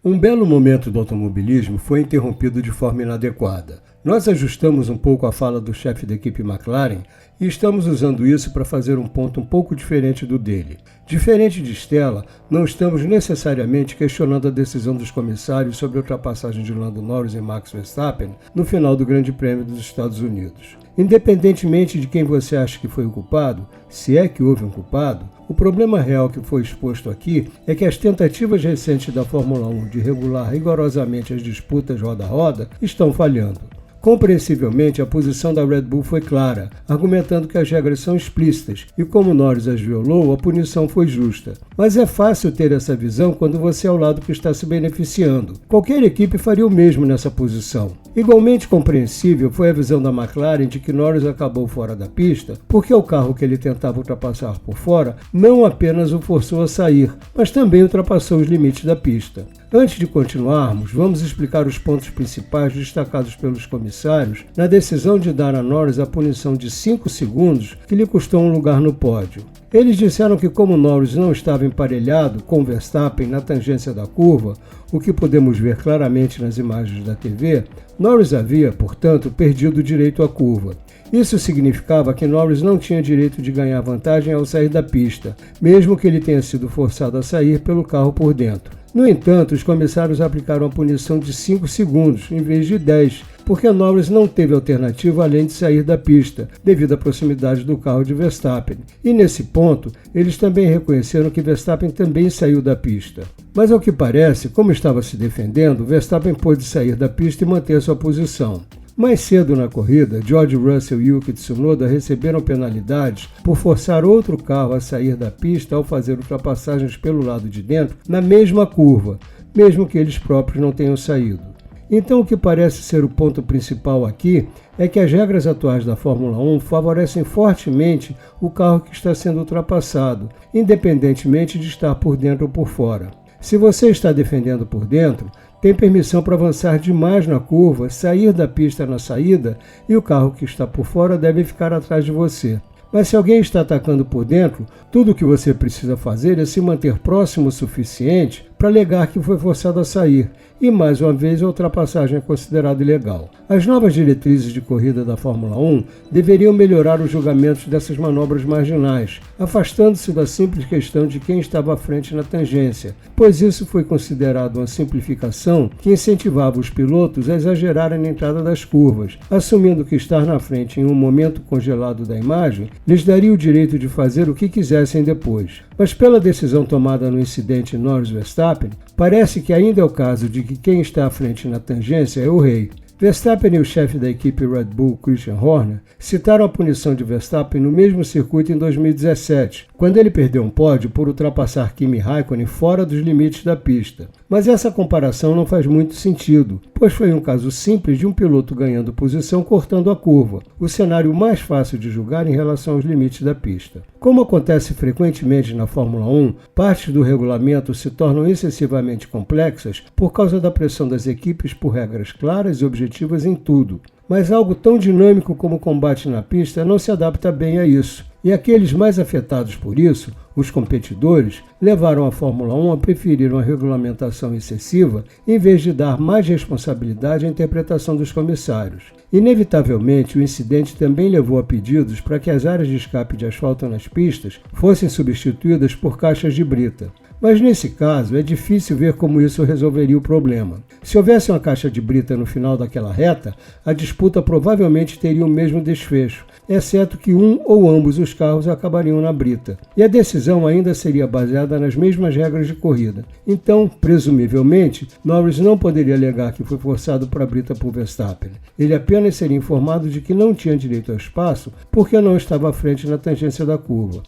Um belo momento do automobilismo foi interrompido de forma inadequada. Nós ajustamos um pouco a fala do chefe da equipe McLaren e estamos usando isso para fazer um ponto um pouco diferente do dele. Diferente de Stella, não estamos necessariamente questionando a decisão dos comissários sobre a ultrapassagem de Lando Norris e Max Verstappen no final do Grande Prêmio dos Estados Unidos. Independentemente de quem você acha que foi o culpado, se é que houve um culpado, o problema real que foi exposto aqui é que as tentativas recentes da Fórmula 1 de regular rigorosamente as disputas roda a roda estão falhando. Compreensivelmente, a posição da Red Bull foi clara, argumentando que as regras são explícitas e, como Norris as violou, a punição foi justa. Mas é fácil ter essa visão quando você é o lado que está se beneficiando. Qualquer equipe faria o mesmo nessa posição. Igualmente compreensível foi a visão da McLaren de que Norris acabou fora da pista porque o carro que ele tentava ultrapassar por fora não apenas o forçou a sair, mas também ultrapassou os limites da pista. Antes de continuarmos, vamos explicar os pontos principais destacados pelos comissários na decisão de dar a Norris a punição de 5 segundos que lhe custou um lugar no pódio. Eles disseram que como Norris não estava emparelhado com Verstappen na tangência da curva, o que podemos ver claramente nas imagens da TV, Norris havia, portanto, perdido o direito à curva. Isso significava que Norris não tinha direito de ganhar vantagem ao sair da pista, mesmo que ele tenha sido forçado a sair pelo carro por dentro. No entanto, os comissários aplicaram a punição de 5 segundos, em vez de 10, porque Norris não teve alternativa além de sair da pista, devido à proximidade do carro de Verstappen. E nesse ponto, eles também reconheceram que Verstappen também saiu da pista. Mas ao que parece, como estava se defendendo, Verstappen pôde sair da pista e manter sua posição. Mais cedo na corrida, George Russell e Yuki Tsunoda receberam penalidades por forçar outro carro a sair da pista ao fazer ultrapassagens pelo lado de dentro na mesma curva, mesmo que eles próprios não tenham saído. Então o que parece ser o ponto principal aqui é que as regras atuais da Fórmula 1 favorecem fortemente o carro que está sendo ultrapassado, independentemente de estar por dentro ou por fora. Se você está defendendo por dentro, tem permissão para avançar demais na curva, sair da pista na saída e o carro que está por fora deve ficar atrás de você. Mas se alguém está atacando por dentro, tudo o que você precisa fazer é se manter próximo o suficiente para alegar que foi forçado a sair, e mais uma vez a ultrapassagem é considerada ilegal. As novas diretrizes de corrida da Fórmula 1 deveriam melhorar os julgamentos dessas manobras marginais, afastando-se da simples questão de quem estava à frente na tangência, pois isso foi considerado uma simplificação que incentivava os pilotos a exagerarem na entrada das curvas, assumindo que estar na frente em um momento congelado da imagem lhes daria o direito de fazer o que quisessem depois. Mas pela decisão tomada no incidente Norris-Verstappen, parece que ainda é o caso de que quem está à frente na tangência é o rei. Verstappen e o chefe da equipe Red Bull, Christian Horner, citaram a punição de Verstappen no mesmo circuito em 2017, quando ele perdeu um pódio por ultrapassar Kimi Raikkonen fora dos limites da pista. Mas essa comparação não faz muito sentido, pois foi um caso simples de um piloto ganhando posição cortando a curva, o cenário mais fácil de julgar em relação aos limites da pista. Como acontece frequentemente na Fórmula 1, partes do regulamento se tornam excessivamente complexas por causa da pressão das equipes por regras claras e objetivas em tudo. Mas algo tão dinâmico como o combate na pista não se adapta bem a isso. E aqueles mais afetados por isso, os competidores, levaram a Fórmula 1 a preferir uma regulamentação excessiva em vez de dar mais responsabilidade à interpretação dos comissários. Inevitavelmente, o incidente também levou a pedidos para que as áreas de escape de asfalto nas pistas fossem substituídas por caixas de brita. Mas nesse caso, é difícil ver como isso resolveria o problema. Se houvesse uma caixa de brita no final daquela reta, a disputa provavelmente teria o mesmo desfecho, exceto que um ou ambos os carros acabariam na brita. E a decisão ainda seria baseada nas mesmas regras de corrida. Então, presumivelmente, Norris não poderia alegar que foi forçado para a brita por Verstappen. Ele apenas seria informado de que não tinha direito ao espaço porque não estava à frente na tangência da curva.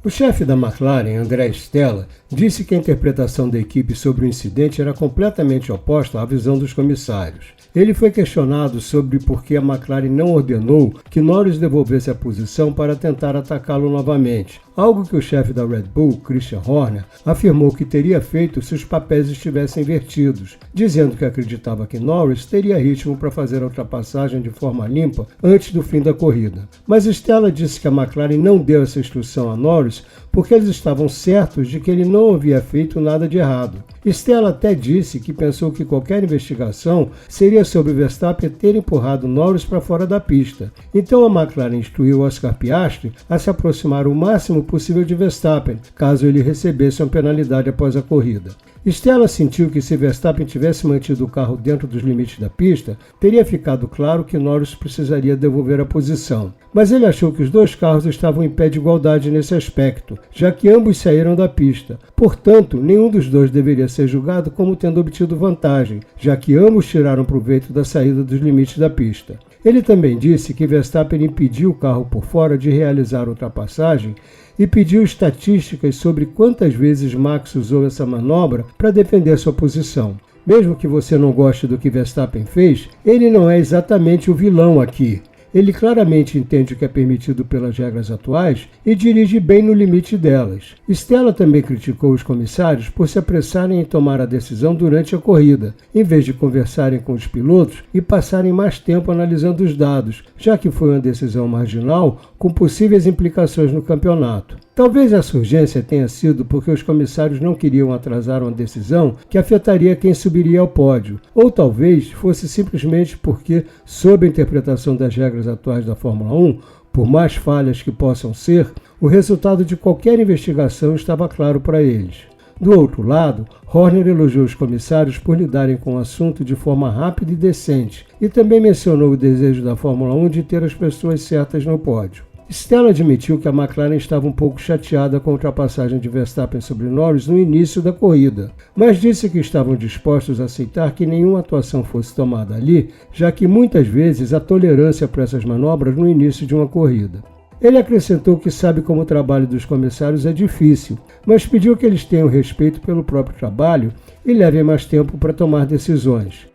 O chefe da McLaren, André Stella, disse que a interpretação da equipe sobre o incidente era completamente oposta à visão dos comissários. Ele foi questionado sobre por que a McLaren não ordenou que Norris devolvesse a posição para tentar atacá-lo novamente, algo que o chefe da Red Bull, Christian Horner, afirmou que teria feito se os papéis estivessem invertidos, dizendo que acreditava que Norris teria ritmo para fazer a ultrapassagem de forma limpa antes do fim da corrida. Mas Stella disse que a McLaren não deu essa instrução a Norris porque eles estavam certos de que ele não havia feito nada de errado. Stella até disse que pensou que qualquer investigação seria sobre Verstappen ter empurrado Norris para fora da pista. Então a McLaren instruiu Oscar Piastri a se aproximar o máximo possível de Verstappen, caso ele recebesse uma penalidade após a corrida. Stella sentiu que se Verstappen tivesse mantido o carro dentro dos limites da pista, teria ficado claro que Norris precisaria devolver a posição. Mas ele achou que os dois carros estavam em pé de igualdade nesse aspecto, já que ambos saíram da pista. Portanto, nenhum dos dois deveria ser julgado como tendo obtido vantagem, já que ambos tiraram proveito da saída dos limites da pista. Ele também disse que Verstappen impediu o carro por fora de realizar a ultrapassagem e pediu estatísticas sobre quantas vezes Max usou essa manobra para defender sua posição. Mesmo que você não goste do que Verstappen fez, ele não é exatamente o vilão aqui. Ele claramente entende o que é permitido pelas regras atuais e dirige bem no limite delas. Stella também criticou os comissários por se apressarem em tomar a decisão durante a corrida, em vez de conversarem com os pilotos e passarem mais tempo analisando os dados, já que foi uma decisão marginal com possíveis implicações no campeonato. Talvez essa urgência tenha sido porque os comissários não queriam atrasar uma decisão que afetaria quem subiria ao pódio, ou talvez fosse simplesmente porque, sob a interpretação das regras atuais da Fórmula 1, por mais falhas que possam ser, o resultado de qualquer investigação estava claro para eles. Do outro lado, Horner elogiou os comissários por lidarem com o assunto de forma rápida e decente, e também mencionou o desejo da Fórmula 1 de ter as pessoas certas no pódio. Stella admitiu que a McLaren estava um pouco chateada com a ultrapassagem de Verstappen sobre Norris no início da corrida, mas disse que estavam dispostos a aceitar que nenhuma atuação fosse tomada ali, já que muitas vezes há tolerância para essas manobras no início de uma corrida. Ele acrescentou que sabe como o trabalho dos comissários é difícil, mas pediu que eles tenham respeito pelo próprio trabalho e levem mais tempo para tomar decisões.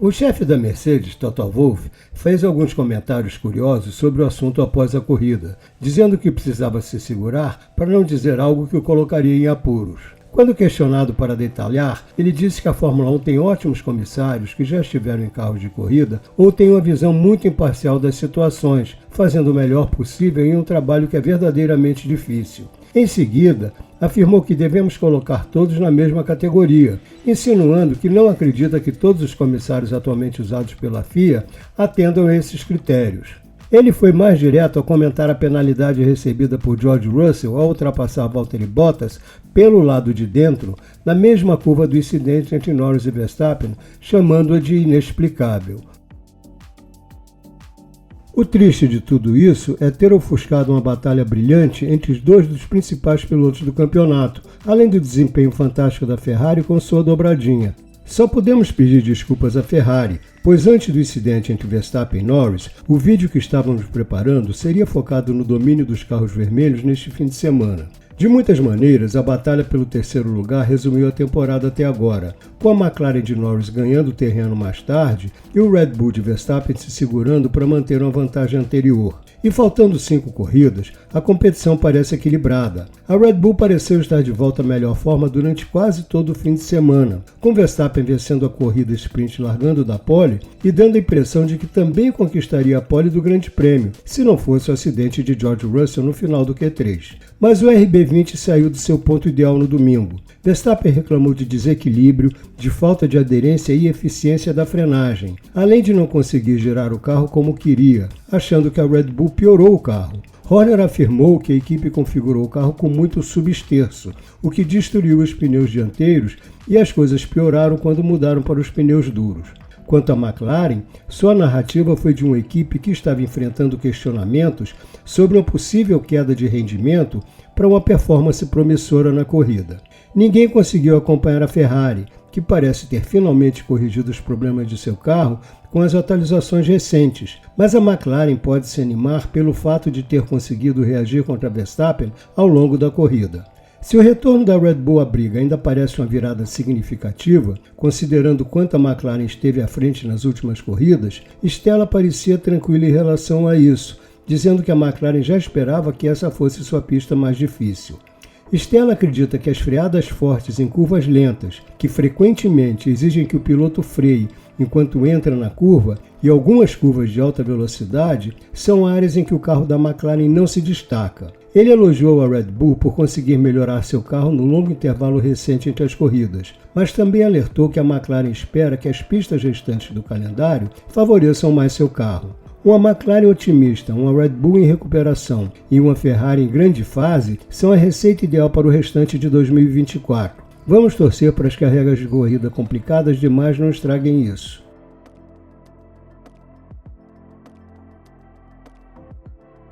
O chefe da Mercedes, Toto Wolff, fez alguns comentários curiosos sobre o assunto após a corrida, dizendo que precisava se segurar para não dizer algo que o colocaria em apuros. Quando questionado para detalhar, ele disse que a Fórmula 1 tem ótimos comissários que já estiveram em carros de corrida ou têm uma visão muito imparcial das situações, fazendo o melhor possível em um trabalho que é verdadeiramente difícil. Em seguida, afirmou que devemos colocar todos na mesma categoria, insinuando que não acredita que todos os comissários atualmente usados pela FIA atendam a esses critérios. Ele foi mais direto ao comentar a penalidade recebida por George Russell ao ultrapassar Valtteri Bottas pelo lado de dentro, na mesma curva do incidente entre Norris e Verstappen, chamando-a de inexplicável. O triste de tudo isso é ter ofuscado uma batalha brilhante entre os dois dos principais pilotos do campeonato, além do desempenho fantástico da Ferrari com sua dobradinha. Só podemos pedir desculpas à Ferrari, pois antes do incidente entre Verstappen e Norris, o vídeo que estávamos preparando seria focado no domínio dos carros vermelhos neste fim de semana. De muitas maneiras, a batalha pelo terceiro lugar resumiu a temporada até agora, com a McLaren de Norris ganhando terreno mais tarde e o Red Bull de Verstappen se segurando para manter uma vantagem anterior. E faltando 5 corridas, a competição parece equilibrada. A Red Bull pareceu estar de volta à melhor forma durante quase todo o fim de semana, com Verstappen vencendo a corrida sprint largando da pole e dando a impressão de que também conquistaria a pole do Grande Prêmio, se não fosse o acidente de George Russell no final do Q3. Mas o RB20 saiu do seu ponto ideal no domingo. Verstappen reclamou de desequilíbrio, de falta de aderência e eficiência da frenagem, além de não conseguir girar o carro como queria, achando que a Red Bull piorou o carro. Horner afirmou que a equipe configurou o carro com muito subesterço, o que destruiu os pneus dianteiros e as coisas pioraram quando mudaram para os pneus duros. Quanto à McLaren, sua narrativa foi de uma equipe que estava enfrentando questionamentos sobre uma possível queda de rendimento para uma performance promissora na corrida. Ninguém conseguiu acompanhar a Ferrari, que parece ter finalmente corrigido os problemas de seu carro com as atualizações recentes, mas a McLaren pode se animar pelo fato de ter conseguido reagir contra Verstappen ao longo da corrida. Se o retorno da Red Bull à briga ainda parece uma virada significativa, considerando quanto a McLaren esteve à frente nas últimas corridas, Stella parecia tranquila em relação a isso, dizendo que a McLaren já esperava que essa fosse sua pista mais difícil. Stella acredita que as freadas fortes em curvas lentas, que frequentemente exigem que o piloto freie enquanto entra na curva, e algumas curvas de alta velocidade, são áreas em que o carro da McLaren não se destaca. Ele elogiou a Red Bull por conseguir melhorar seu carro no longo intervalo recente entre as corridas, mas também alertou que a McLaren espera que as pistas restantes do calendário favoreçam mais seu carro. Uma McLaren otimista, uma Red Bull em recuperação e uma Ferrari em grande fase são a receita ideal para o restante de 2024. Vamos torcer para que as regras de corrida complicadas demais não estraguem isso.